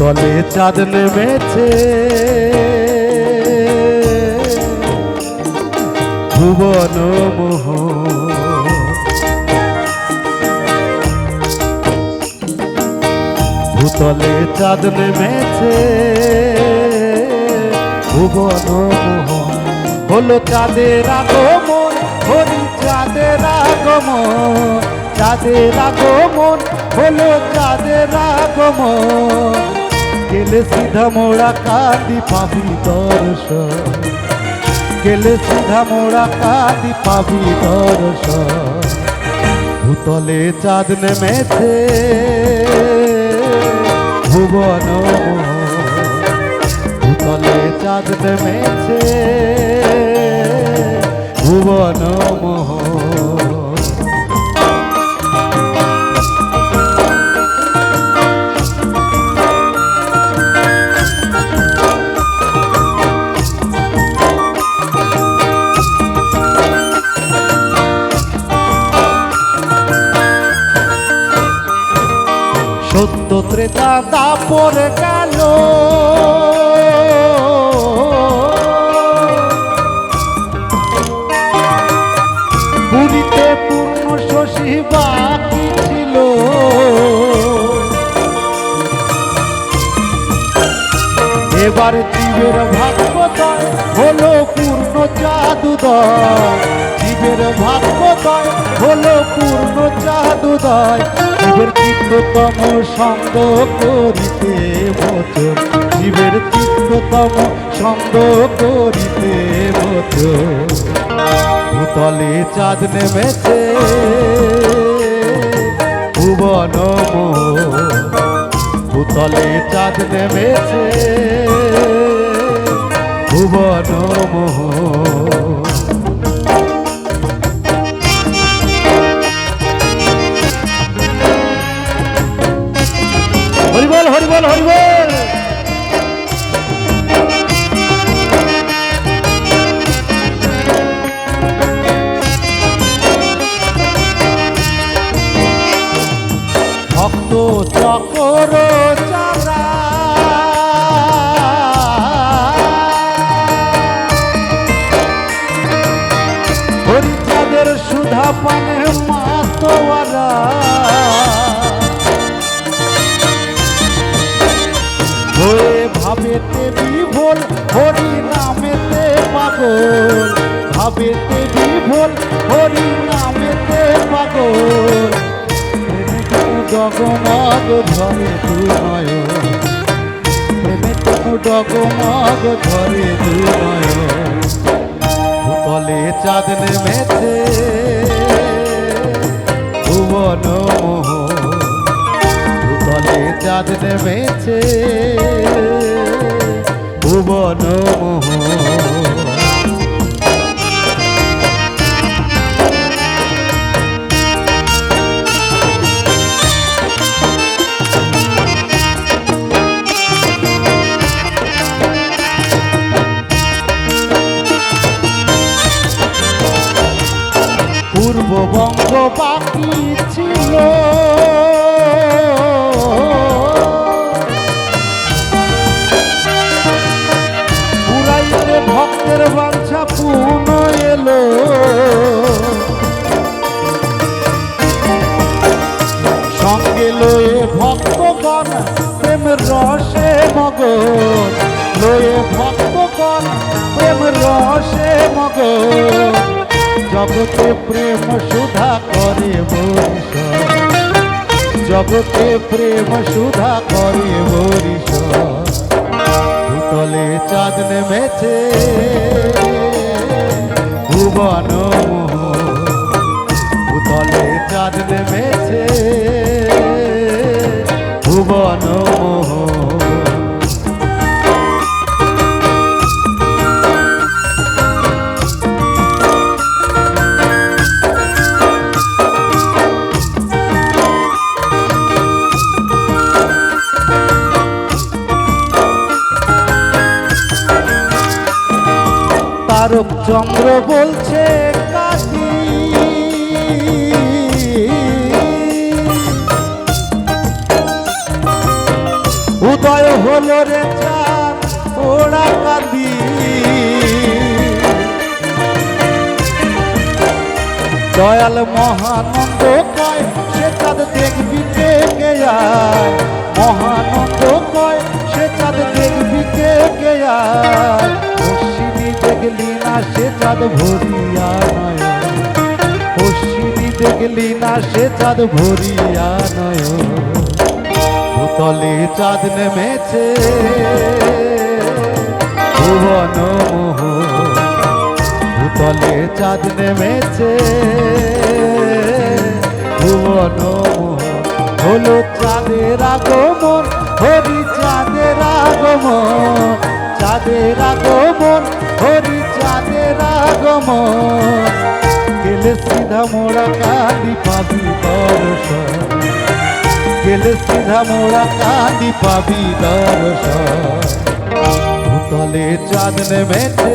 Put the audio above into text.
ভূতলে চাঁদ নেমেছে ভুবন মোহ, ভূতলে চাঁদ নেমেছে ভুবন মোহ। হলো চাঁদের আগমন, হরি চাঁদের আগমন, চাঁদের আগমন, হলো চাঁদের আগমন। গেলে সিধা মোড়া কাঁদি পাবি দর্শন, গেলে সিধা মোড়া কাঁদি পাবি দর্শন। ভূতলে চাঁদ নেমেছে ভুবন মোহ, ভূতলে চাঁদ নেমেছে ভুবন মোহ। সত্য ত্রেতা দাপর গেল, পুরীতে পূর্ণ শশী বাকি ছিল। এবার জীবের ভাগ্যোদয় হলো পূর্ণ চাঁদুদয়, জীবের ভাগ্যোদয় হলো পূর্ণ চাঁদুদয়। জীবের চিত্ততম সঙ্গ করিতে বচন, জীবের চিত্ততম সঙ্গ করিতে বচন। ভূতলে চাঁদ নেমেছে ভুবন মোহ, ভূতলে চাঁদ নেমেছে ভুবন মোহ। হরিবল হরিবল হরিবল। ভক্ত চকর চারা হরিচাঁদের সুধা পানে মাতোয়ারা। হয়ে ভাবেতে বিভোল হরি নামেতে পাগল, ভাবেতে বিভোল হরি নামেতে পাগল। ডগমগ ধরে দুনয়, প্রেমে তনু ডগমগ ধরে দুনয়। ভূতলে চাঁদ নেমেছে ভুবন মোহ, ভূতলে চাঁদ নেমেছে ভুবন মোহ। পূর্ববঙ্গ বাকি ছিল, পুরাইতে ভক্তের বাঞ্ছা পূর্ণ এলো। সঙ্গে লয়ে ভক্তগণ প্রেম রসে মগন, লয়ে ভক্তগণ প্রেম রসে মগন। জগতে প্রেম সুধা করে বরিশন, জগতে প্রেম সুধা করে বরিশন। ভূতলে চাঁদ নেমেছে ভুবন মোহ, ভূতলে চাঁদ নেমেছে ভুবন মোহ। তারক চন্দ্র বলছে কাশী, উদয় হলো রে চাঁদ ওরা কাঁদি দয়াল মহানন্দ কয় সে চাঁদ দেখবি কে কে আয় মহানন্দ কয় সে চাঁদ দেখবি কে কে আয় অশ্বিনী দেখলি না সে চাঁদ ভরিয়া নয় অশ্বিনী দেখলি না সে চাঁদ ভরিয়া নয় ভূতলে চাঁদ নেমেছে ভুবন মোহন ভূতলে চাঁদ নেমেছে ভুবন মোহন হলো চাঁদের আগমন হরি চাঁদের আগমন চাঁদের আগমন হরি চাঁদের আগমন গেলে সিধা মোড়া কাঁদি পাবি দর্শন গেলে সিধা মোড়া কাঁদি পাবি দর্শন ভূতলে চাঁদ নেমেছে